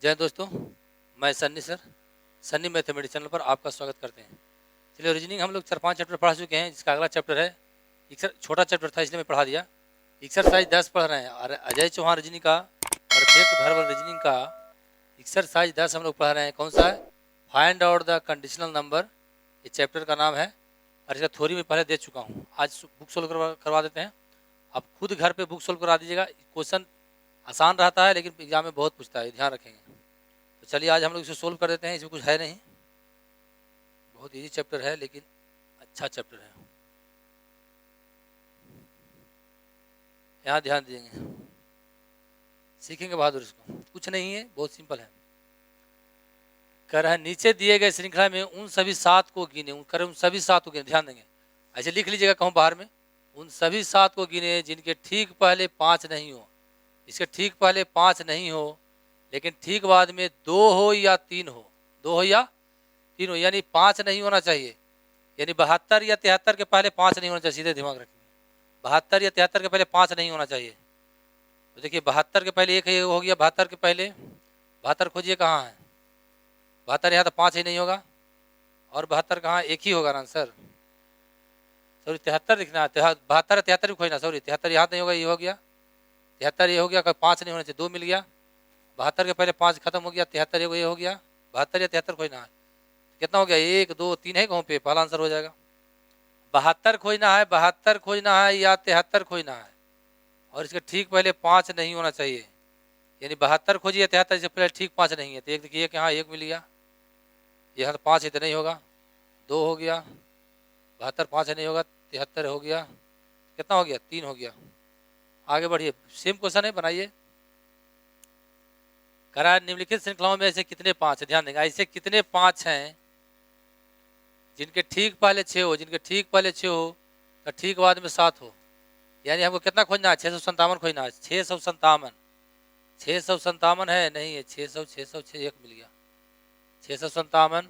जय दोस्तों, मैं Sunny sir, Sunny mathematics channel पर आपका स्वागत करते हैं। चलिए रीजनिंग हम लोग 4-5 चैप्टर पढ़ा चुके हैं, जिसका अगला चैप्टर है छोटा चैप्टर था इसलिए मैं पढ़ा दिया। एक्सरसाइज 10 पढ़ रहे हैं और अजय चौहान रीजनिंग का परफेक्ट वर्बल रीजनिंग का एक्सरसाइज 10 हम लोग पढ़ रहे हैं। कौन सा है? Find out the conditional number, ये चैप्टर का नाम है और इसका थ्योरी में पहले दे चुका हूँ। आज बुक सोल्व करवा देते हैं। आप खुद घर पे बुक सोल्व करा दीजिएगा। क्वेश्चन आसान रहता है लेकिन एग्जाम में बहुत पूछता है, ध्यान रखेंगे। तो चलिए आज हम लोग इसे सोल्व कर देते हैं। इसमें कुछ है नहीं, बहुत इजी चैप्टर है लेकिन अच्छा चैप्टर है। यहाँ ध्यान देंगे, सीखेंगे बहादुर। इसको कुछ नहीं है, बहुत सिंपल है। कह रहा है नीचे दिए गए श्रृंखला में उन सभी 7 को गिने। उन सभी 7 को गिने, ध्यान देंगे। ऐसे लिख लीजिएगा कहूँ बाहर में, उन सभी 7 को गिने जिनके ठीक पहले 5 नहीं हो। इसके ठीक पहले 5 नहीं हो लेकिन ठीक बाद में 2 हो या 3 हो। 2 हो या 3 हो, यानी 5 नहीं होना चाहिए। यानी 72 या 73 के पहले 5 नहीं होना चाहिए। सीधे दिमाग रखेंगे, 72 या 73 के पहले 5 नहीं होना चाहिए। तो देखिए 72 के पहले 1 हो गया, 72 के पहले 72 खोजिए कहाँ है। 72 यहाँ तो 5 ही नहीं होगा, और 72 कहाँ? 1 ही होगा ना आंसर। सॉरी 73 लिखना है, 72 73 भी खोजना। सॉरी 73 यहाँ नहीं होगा, ये हो गया 73, ये हो गया। 5 नहीं होना चाहिए, 2 मिल गया। 72 के पहले 5 खत्म हो गया, 73 ये हो गया। 72 या 73 खोजना है। कितना हो गया? 1 2 3 है कहूँ पे, पहला आंसर हो जाएगा। 72 खोजना है, 72 खोजना है या 73 खोजना है, और इसके ठीक पहले 5 नहीं होना चाहिए। यानी 72 खोजिए, 73 से पहले ठीक 5 नहीं है। तो एक देखिए कि हाँ 1 मिल गया, यहाँ तो 5 है तो नहीं होगा। 2 हो गया, 72 5 नहीं होगा, 73 हो गया। कितना हो गया? 3 हो गया। आगे बढ़िए, सेम क्वेश्चन है, बनाइए। करा निम्नलिखित श्रृंखलाओं में ऐसे कितने 5 है? ध्यान देंगे, ऐसे कितने 5 हैं जिनके ठीक पहले 6 हो। जिनके ठीक पहले 6 हो तो ठीक बाद में 7 हो। यानी हमको कितना खोजना है? 657 खोजना है। 657, 657 है नहीं है, 600 600 6 1 मिल गया। 657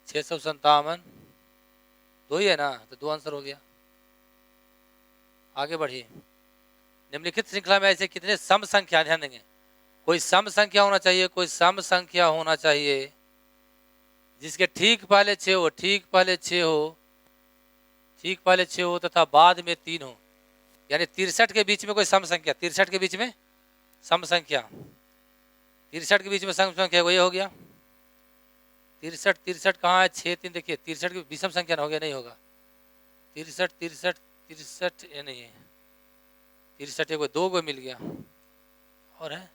657 2 ही है ना, तो 2 आंसर हो गया। आगे बढ़िए, निम्नलिखित श्रृंखला में ऐसे कितने सम संख्या, ध्यान देंगे, कोई सम संख्या होना चाहिए, कोई सम संख्या होना चाहिए जिसके ठीक पहले 6 हो, ठीक पहले 6 हो, ठीक पहले 6 हो तथा बाद में 3 हो। यानी 63 के बीच में कोई सम संख्या, 63 के बीच में सम संख्या, 63 के बीच में सम संख्या, वो ये हो गया। 63 63 कहाँ है? 6 3, देखिए 63 की विषम संख्या हो गया, नहीं होगा। 63 63 63 ये नहीं है, 63 एक 2 को मिल गया, और है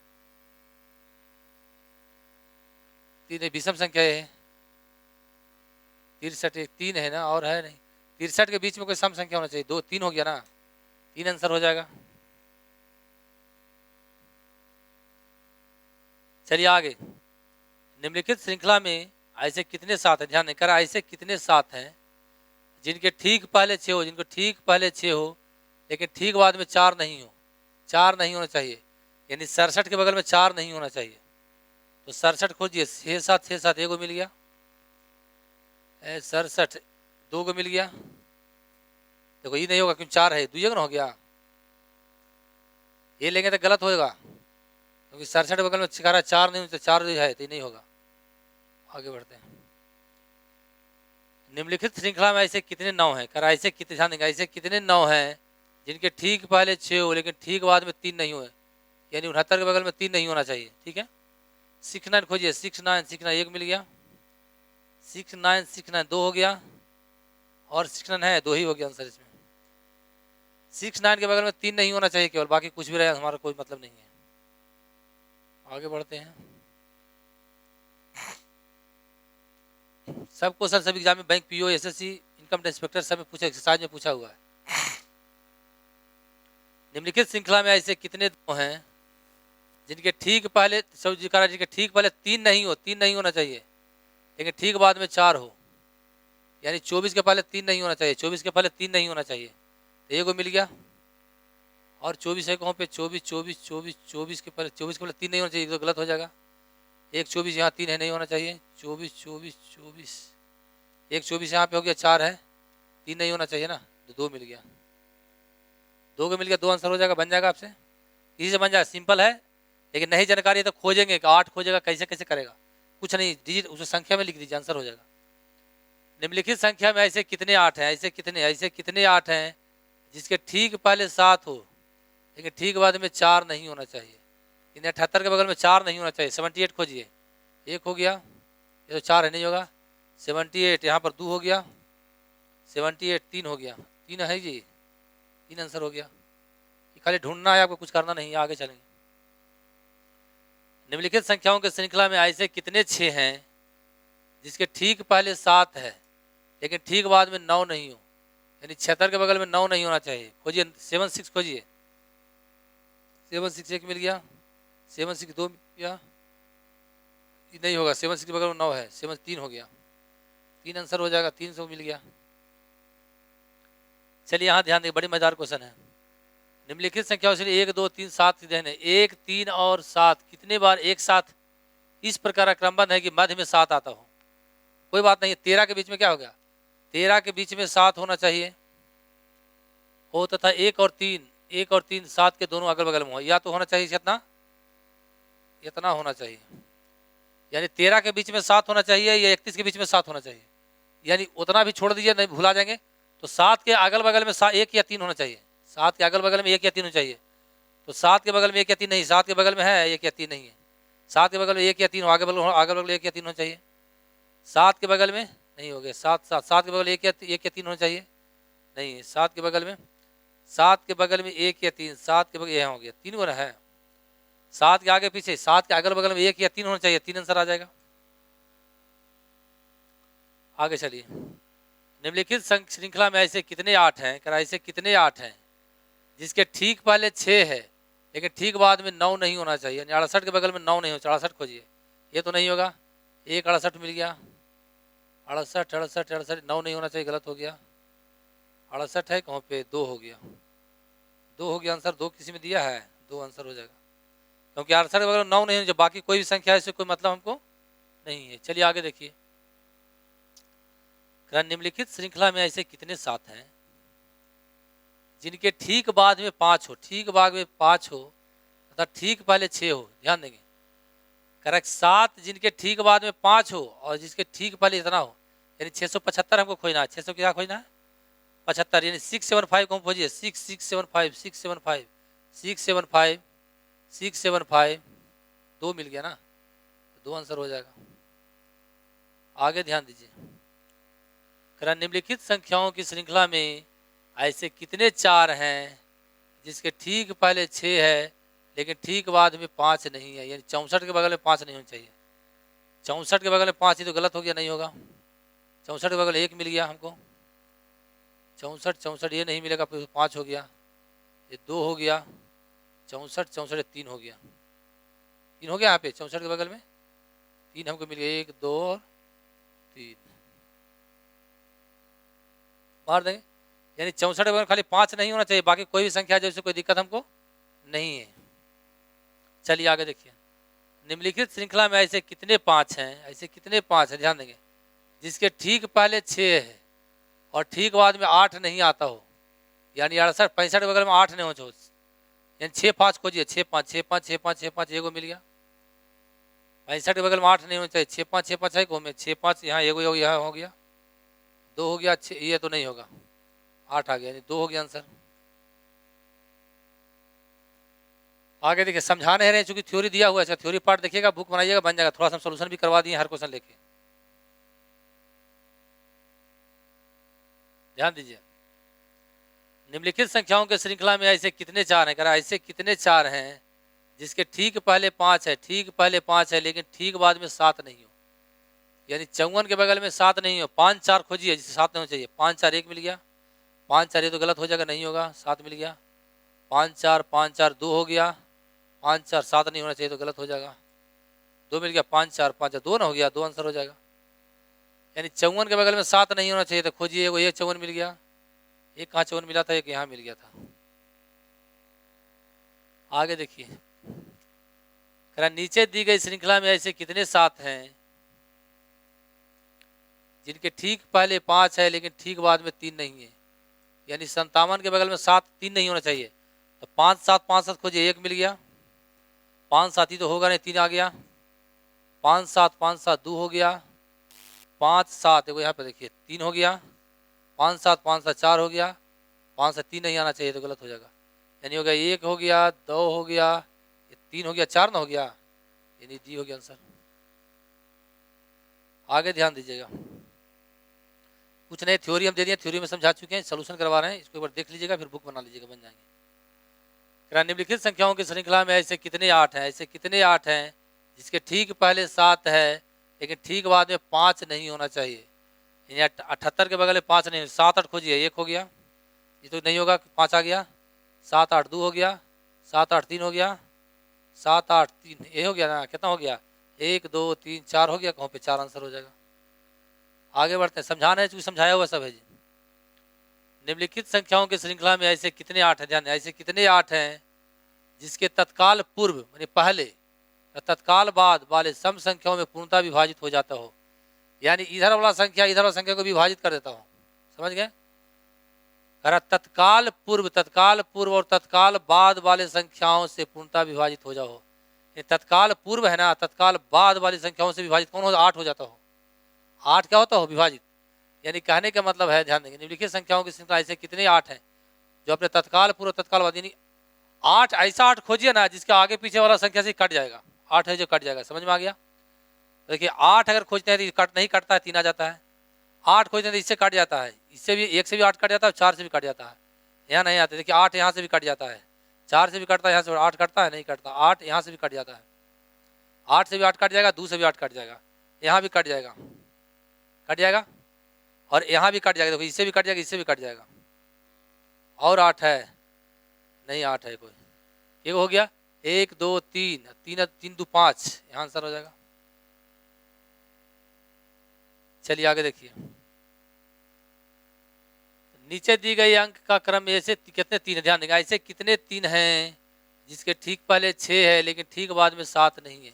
3 विषम संख्या है। 63 एक 3 है ना, और है नहीं। 63 के बीच में कोई सम संख्या होना चाहिए। 2 3 हो गया ना, 3 आंसर हो जाएगा। चलिए आगे, निम्नलिखित श्रृंखला में ऐसे कितने 7 हैं? ध्यान नहीं करा, ऐसे कितने 7 हैं जिनके ठीक पहले 6 हो। जिनको ठीक पहले 6 हो लेकिन ठीक बाद में 4 नहीं हो। 4 नहीं होना चाहिए, यानी 67 के बगल में 4 नहीं होना चाहिए। तो 67 खोजिए। 6 7 6 7 1 को मिल गया, 67 2 को मिल गया। देखो ये नहीं होगा क्योंकि 4 है, 2 हो गया। ये लेंगे तो गलत होगा क्योंकि 67 बगल में 4 नहीं, तो 4 है तो नहीं होगा। आगे बढ़ते हैं, निम्नलिखित श्रृंखला में ऐसे कितने 9 हैं? करा ऐसे कितने, ध्यान देंगे, ऐसे कितने 9 हैं जिनके ठीक पहले 6 हो लेकिन ठीक बाद में 3 नहीं हुए। यानी 69 के बगल में 3 नहीं होना चाहिए। ठीक है, 69 खोजिए। 69 69 1 मिल गया। 69 69 2 हो गया, और 69 है 2 ही हो गया आंसर इसमें। 69 के बगल में 3 नहीं होना चाहिए केवल, बाकी कुछ भी रहे हमारा कोई मतलब नहीं है। आगे बढ़ते हैं, सब क्वेश्चन सब एग्जाम में, bank PO SSC income inspector सब में पूछा, एक्सरसाइज में पूछा हुआ है। निम्नलिखित श्रृंखला में ऐसे कितने 2 हैं जिनके ठीक पहले जिनके ठीक पहले 3 नहीं हो। 3 नहीं होना चाहिए लेकिन ठीक बाद में 4 हो। यानी 24 के पहले 3 नहीं होना चाहिए। 24 के पहले 3 नहीं होना चाहिए, तो 1 को मिल गया। और 24 है कहाँ पे? 24 24 24 24 के पहले 3 नहीं होना चाहिए, तो गलत हो जाएगा। 1 24 यहाँ 3 है, नहीं होना चाहिए। 24 24 24 1 24 यहाँ पे हो गया, 4 है, 3 नहीं होना चाहिए ना, तो 2 मिल गया। 2 को मिल गया, 2 आंसर हो जाएगा, बन जाएगा आपसे, इसी से बन जाएगा। सिंपल है, लेकिन नहीं जानकारी है तो खोजेंगे कि 8 खोजेगा, कैसे कैसे करेगा, कुछ नहीं, डिजिट उस संख्या में लिख दीजिए, आंसर हो जाएगा। निम्नलिखित संख्या में ऐसे कितने 8 हैं, ऐसे कितने 8 हैं जिसके ठीक पहले 7 हो लेकिन ठीक बाद में 4 नहीं होना चाहिए। इन 78 के बगल में 4 नहीं होना चाहिए। 78 खोजिए, 1 हो गया, ये तो 4 है, नहीं होगा। 78 यहाँ पर 2 हो गया, 78 3 हो गया, 3 है जी, 3 आंसर हो गया। ये खाली ढूंढना है आपको, कुछ करना नहीं, आगे चलेंगे। निम्नलिखित संख्याओं की श्रृंखला में ऐसे कितने 6 हैं जिसके ठीक पहले 7 है लेकिन ठीक बाद में 9 नहीं हो, यानी 76 के बगल में 9 नहीं होना चाहिए। खोजिए 76 खोजिए, 76 1 मिल गया, 76 2 मिल गया, नहीं होगा, 76 के बगल में 9 है, 7 3 हो गया, 3 आंसर हो जाएगा, 300 मिल गया। चलिए यहाँ ध्यान दें, बड़ी मजेदार क्वेश्चन है। निम्नलिखित संख्याओं से 1 2 3 7 देन है, 1 3 और 7 कितने बार एक साथ इस प्रकार का क्रमबद्ध है कि मध्य में 7 आता हो। कोई बात नहीं, 13 के बीच में क्या हो गया, 13 के बीच में 7 होना चाहिए हो, तथा 1 और 3 7 के दोनों अगल बगल में हो, या तो होना चाहिए कितना, इतना होना चाहिए, यानी 13 के बीच में 7 होना चाहिए या 31 के बीच में 7 होना चाहिए, यानी उतना भी छोड़ दीजिए, नहीं भुला जाएंगे। तो 7 के अगल बगल में 1 या 3 होना चाहिए, 7 के अगल बगल में 1 या 3 होना चाहिए। तो 7 के बगल में 1 या 3 नहीं, 7 के बगल में है 1 या 3 नहीं है, 7 के बगल में 1 या 3 हो, आगे बगल 1 या 3 होना चाहिए। 7 के बगल में नहीं हो गया, 7 के बगल 1 या 3 होना चाहिए, नहीं है। 7 के बगल में 1 या 3, 7 के बगल यहाँ हो गया, 3 हो रहा है। 7 के आगे पीछे, 7 के अगल बगल में 1 या 3 होना चाहिए, 3 आंसर आ जाएगा। आगे चलिए, निम्नलिखित श्रृंखला में ऐसे कितने 8 हैं, ऐसे कितने 8 हैं जिसके ठीक पहले 6 है लेकिन ठीक बाद में 9 नहीं होना चाहिए, यानी 68 के बगल में 9 नहीं हो, 68 खोजिए, ये तो नहीं होगा, 1 68 मिल गया, 68 9 नहीं होना चाहिए, गलत हो गया। 68 है कहाँ पे, 2 हो गया, 2 हो गया आंसर, 2 किसी में दिया है, 2 आंसर हो जाएगा, क्योंकि 68 के बगल में 9 नहीं हो, जब बाकी कोई भी संख्या है इससे कोई मतलब हमको नहीं है। चलिए आगे देखिए, निम्नलिखित श्रृंखला में ऐसे कितने 7 हैं जिनके ठीक बाद में 5 हो, ठीक बाद में 5 हो तथा ठीक पहले 6 हो। ध्यान देंगे, करेक्ट, 7 जिनके ठीक बाद में 5 हो और जिसके ठीक पहले इतना हो, यानी 675 हमको खोजना है। 600 क्या खोजना है, 75, यानी 675 को हम खोजिए, 675 675 675 675, 2 मिल गया ना, 2 आंसर हो जाएगा। आगे ध्यान दीजिए, निम्नलिखित संख्याओं की श्रृंखला में ऐसे कितने 4 हैं जिसके ठीक पहले 6 है लेकिन ठीक बाद में 5 नहीं है, यानी 64 के बगल में 5 नहीं होना चाहिए। 64 के बगल में 5 ही तो गलत हो गया, नहीं होगा। 64 के बगल 1 मिल गया हमको, 64 ये नहीं मिलेगा, 5 हो गया, ये 2 हो गया, 64 3 हो गया, 3 हो गया यहाँ पे 64 के बगल में 3 हमको मिल गया, 1 2 और 3 मार देंगे, यानी 64 के बगल खाली 5 नहीं होना चाहिए, बाकी कोई भी संख्या जैसे कोई दिक्कत हमको नहीं है। चलिए आगे देखिए, निम्नलिखित श्रृंखला में ऐसे कितने 5 हैं, ऐसे कितने 5 हैं, ध्यान देंगे, जिसके ठीक पहले 6 है और ठीक बाद में 8 नहीं आता हो, यानी 65 के बगल में 8 नहीं हो, यानी 6 5 खोजिए, 6 5 6 5 6 5 6 5, एगो मिल गया। 65 के बगल में 8 नहीं होना चाहिए, 6 5 6 5 है, 6 5 यहाँ एगो यहाँ हो गया, 2 हो गया, 6 ये तो नहीं होगा, 8 आ गया, यानी 2 हो गया आंसर। आगे देखिए, समझा नहीं रहे चूंकि थ्योरी दिया हुआ है, थ्योरी पार्ट देखिएगा, बुक बनाइएगा, बन जाएगा, थोड़ा सा सोल्यूशन भी करवा दिए हर क्वेश्चन लेके, ध्यान दीजिए। निम्नलिखित संख्याओं के श्रृंखला में ऐसे कितने 4 हैं, ऐसे कितने 4 हैं जिसके ठीक पहले 5 है, ठीक पहले 5 है लेकिन ठीक बाद में 7 नहीं हो, यानी 54 के बगल में 7 नहीं हो। 5 4 खोजिए जिससे 7 नहीं होना चाहिए, 5 4 1 मिल गया, 5 4 ये तो गलत हो जाएगा, नहीं होगा, 7 मिल गया, 5 4 2 हो गया, 5 4 7 नहीं होना चाहिए तो गलत हो जाएगा, 2 मिल गया, 5 4 5 2 ना हो गया, 2 आंसर हो जाएगा, यानी 54 के बगल में 7 नहीं होना चाहिए, तो खोजिए, वो ये 54 मिल गया, एक कहाँ 54 मिला था, एक यहाँ मिल गया था। आगे देखिए, नीचे दी गई श्रृंखला में ऐसे कितने 7 हैं जिनके ठीक पहले 5 है लेकिन ठीक बाद में 3 नहीं है, यानी 57 के बगल में 7 3 नहीं होना चाहिए, तो 5 7 5 7 खोजिए, 1 मिल गया, 5 7 ही तो होगा नहीं, 3 आ गया, 5 7 2 हो गया, 5 7 देखो यहाँ पे देखिए 3 हो गया, 5 7 4 हो गया, 5 से 3 नहीं आना चाहिए तो गलत हो जाएगा, यानी हो गया 1 हो गया, 2 हो गया, 3 हो गया, 4 ना हो गया, यानी डी हो गया आंसर। आगे ध्यान दीजिएगा, कुछ नए थ्योरी हम दे दिए, थ्योरी में समझा चुके हैं, सोल्यूशन करवा रहे हैं, इसको एक बार देख लीजिएगा फिर बुक बना लीजिएगा, बन जाएंगे। निम्नलिखित संख्याओं की श्रृंखला में ऐसे कितने 8 हैं, ऐसे कितने 8 हैं जिसके ठीक पहले 7 है लेकिन ठीक बाद में 5 नहीं होना चाहिए, यानी 78 के बगल में 5 नहीं, 7 8 खोजिए, 1 हो गया, ये तो नहीं होगा, 5 आ गया, 7 8 2 हो गया, 7 8 3 हो गया, 7 8 3 ये हो गया ना, कितना हो गया, 1 2 3 4 हो गया, कहीं पे 4 आंसर हो जाएगा। आगे बढ़ते हैं, समझाना है जो समझाया हुआ सब है जी। निम्नलिखित संख्याओं की श्रृंखला में ऐसे कितने 8 हैं, ध्यान, ऐसे कितने 8 हैं जिसके तत्काल पूर्व यानी पहले या तत्काल बाद वाले सम संख्याओं में पूर्णतः विभाजित हो जाता हो, यानी इधर वाला संख्या इधर वाला संख्या को विभाजित कर देता हो, समझ गए। तत्काल पूर्व और तत्काल बाद वाले संख्याओं से पूर्णतः विभाजित हो जाओ, तत्काल पूर्व है ना, तत्काल बाद वाली संख्याओं से विभाजित कौन हो, 8 हो जाता हो, 8 क्या होता हो, विभाजित, यानी कहने का मतलब है, ध्यान देंगे, निम्नलिखित संख्याओं की श्रृंखला ऐसे कितने 8 हैं जो अपने तत्काल पूर्व तत्काल बाद, यानी 8 ऐसा 8 खोजिए ना जिसके आगे पीछे वाला संख्या से कट जाएगा, 8 है जो कट जाएगा, समझ में आ गया। देखिए 8 अगर खोजते हैं तो कट नहीं कटता है, 3 आ जाता है, 8 खोजते हैं तो इससे कट जाता है, इससे भी 1 से भी 8 कट जाता है, 4 से भी कट जाता है, यहाँ नहीं आते, देखिए 8 यहाँ से भी कट जाता है, 4 से भी कटता है, यहाँ से 8 कटता है, नहीं कटता, 8 यहाँ से भी कट जाता है, 8 से भी 8 कट जाएगा, 2 से भी 8 कट जाएगा, यहाँ भी कट जाएगा, और यहाँ भी कट जाएगा, देखो इससे भी कट जाएगा, इससे भी कट जाएगा, और 8 है नहीं, 8 है कोई, ये हो गया, 1 2 3 3 2 5, यहाँ आंसर हो जाएगा। चलिए आगे देखिए, नीचे दी गई अंक का क्रम ऐसे कितने 3 है, ध्यान देंगे, ऐसे कितने 3 हैं जिसके ठीक पहले 6 है लेकिन ठीक बाद में 7 नहीं है,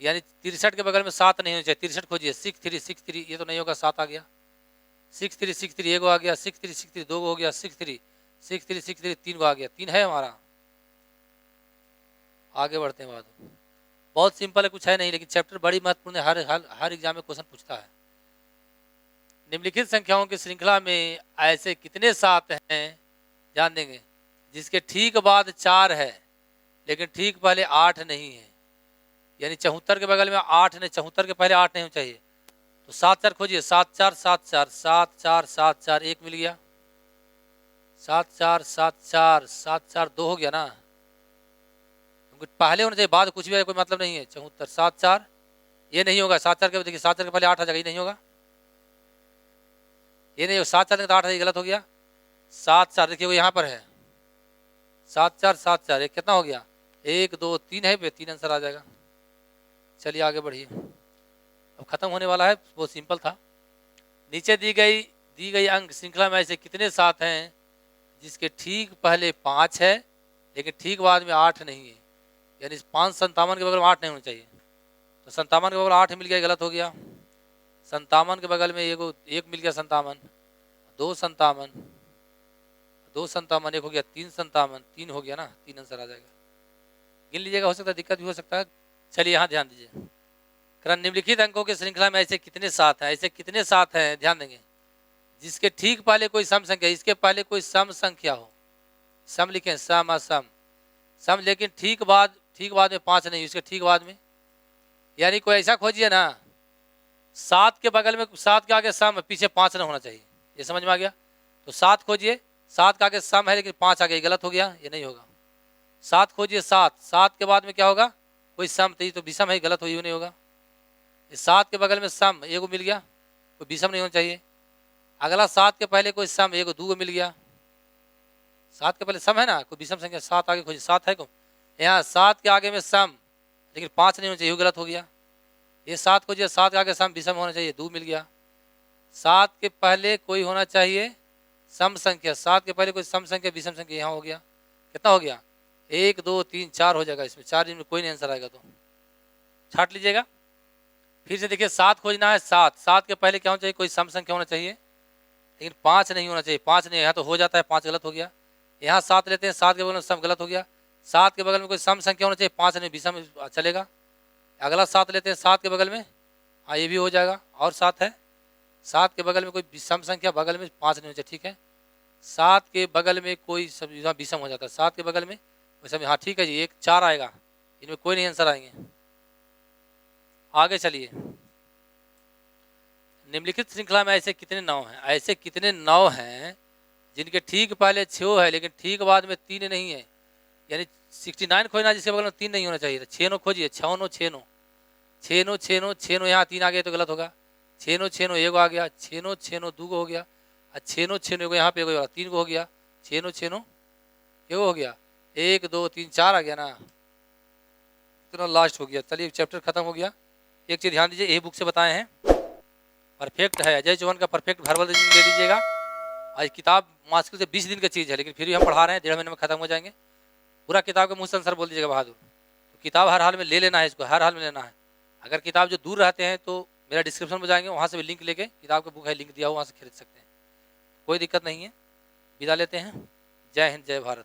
यानी 63 के बगल में 7 नहीं होना चाहिए, 63 खोजिए, 6 3 6 3, ये तो नहीं होगा, 7 आ गया, 6 3 6 3 1 आ गया, 6 3 6 3 2 हो गया, 6 3 6 3 6 3 3 आ गया, 3 है हमारा। आगे बढ़ते हैं, बाद बहुत सिंपल है, कुछ है नहीं, लेकिन चैप्टर बड़ी महत्वपूर्ण है, हर एग्जाम में क्वेश्चन पूछता है। निम्नलिखित संख्याओं की श्रृंखला में ऐसे कितने 7 हैं, ध्यान देंगे, जिसके ठीक बाद 4 है लेकिन ठीक पहले 8 नहीं है, यानी 74 के बगल में 8 नहीं, 74 के पहले 8 नहीं होना चाहिए, तो 7 4 खोजिए, 7 4 7 4 7 4 7 4, 1 मिल गया, 7 4 7 4 7 4 2 हो गया ना, क्योंकि पहले होना चाहिए, बाद कुछ भी है कोई मतलब नहीं है, 74 7 4 ये नहीं होगा, 7 4 के देखिए 7 4 के पहले 8 आ जाएगा, ये नहीं होगा, ये नहीं होगा, 7 4 तो 8 है, गलत हो गया, 7 4 देखिए वो यहाँ पर है, 7 4 7 4, एक कितना हो गया, 1 2 3 है पे 3 आंसर आ जाएगा। चलिए आगे बढ़िए, अब खत्म होने वाला है, बहुत सिंपल था। नीचे दी गई अंक श्रृंखला में ऐसे कितने 7 हैं जिसके ठीक पहले 5 है लेकिन ठीक बाद में 8 नहीं है, यानी 5 57 के बगल में 8 नहीं होना चाहिए, तो 57 के बगल 8 मिल गया, गलत हो गया, 57 के बगल में एक मिल गया, 57 2 57 2 57 1 हो गया, 3 57 3 हो गया ना, 3 आंसर आ जाएगा, गिन लीजिएगा, हो सकता है दिक्कत भी हो सकता है। चलिए यहाँ ध्यान दीजिए, निम्नलिखित अंकों की श्रृंखला में ऐसे कितने 7 हैं, ऐसे कितने 7 हैं, ध्यान देंगे, जिसके ठीक पहले कोई सम संख्या, इसके पहले कोई सम संख्या हो, सम लिखें, सम असम सम, लेकिन ठीक बाद में 5 नहीं, इसके ठीक बाद में, यानी कोई ऐसा खोजिए ना 7 के बगल में, 7 के आगे सम पीछे 5 ना होना चाहिए, ये समझ में आ गया, तो 7 खोजिए, 7 के आगे सम है लेकिन 5 आ गया, गलत हो गया, ये नहीं होगा, 7 खोजिए, 7 के बाद में क्या होगा, कोई सम, तो विषम है, गलत हो, ये नहीं होगा, 7 के बगल में सम एगो मिल गया, कोई विषम नहीं होना चाहिए, अगला 7 के पहले कोई सम एगो 2 मिल गया, 7 के पहले सम है ना, कोई विषम संख्या, 7 आगे खोजिए, 7 है को, यहाँ 7 के आगे में सम लेकिन 5 नहीं होना चाहिए, गलत हो गया, ये 7 खोजिए, 7 के आगे सम विषम होना चाहिए, 2 मिल गया, 7 के पहले कोई होना चाहिए सम संख्या, 7 के पहले कोई सम संख्या विषम संख्या, यहाँ हो गया, कितना हो गया, 1 2 3 4 हो जाएगा, इसमें 4 में कोई नहीं आंसर आएगा, तो छाट लीजिएगा। फिर से देखिए 7 खोजना है, 7 के पहले क्या होना चाहिए, कोई सम संख्या होना चाहिए लेकिन 5 नहीं होना चाहिए, 5 नहीं, यहाँ तो हो जाता है, 5 गलत हो गया, यहाँ 7 लेते हैं, 7 के बगल में सम, गलत हो गया, 7 के बगल में कोई सम संख्या होना चाहिए, 5 नहीं विषम चलेगा। अगला 7 लेते हैं, 7 के बगल में, हाँ ये भी हो जाएगा। और 7 है, 7 के बगल में कोई विषम संख्या, बगल में 5 नहीं होना चाहिए, ठीक है। 7 के बगल में कोई सब विषम हो जाता है, 7 के बगल में वैसे, हाँ ठीक है जी, 1 4 आएगा, इनमें कोई नहीं आंसर आएंगे। आगे चलिए, निम्नलिखित श्रृंखला में ऐसे कितने 9 हैं, ऐसे कितने 9 हैं जिनके ठीक पहले 6 है लेकिन ठीक बाद में 3 नहीं है, यानी 69 खोजना जिसके बगल में 3 नहीं होना चाहिए। 6 9 खोजिए, 6 9 6 9 6 9 6 9 6 9, यहाँ 3 आ गया तो गलत होगा। 6 9 6 9 1 आ गया, 6 9 6 9 2 हो गया, 6 9 6 9 यहाँ पे 3 हो गया, 6 9 6 9 1 हो गया, 1 2 3 4 आ गया ना, इतना लास्ट हो गया। चलिए चैप्टर खत्म हो गया। एक चीज़ ध्यान दीजिए, ये बुक से बताए हैं, परफेक्ट है, अजय चौहान का परफेक्ट वर्बल रीजनिंग ले लीजिएगा। आज किताब मुश्किल से 20 दिन का चीज़ है, लेकिन फिर भी हम पढ़ा रहे हैं, 1.5 महीने में खत्म हो जाएंगे। पूरा किताब के मुँह से आंसर बोल दीजिएगा बहादुर। तो किताब हर हाल में ले लेना है, इसको हर हाल में लेना है। अगर किताब जो दूर रहते हैं तो मेरा डिस्क्रिप्शन में जाएंगे, वहाँ से भी लिंक लेके, किताब का बुक है, लिंक दिया हुआ, वहाँ से खरीद सकते हैं, कोई दिक्कत नहीं है। विदा लेते हैं, जय हिंद जय भारत।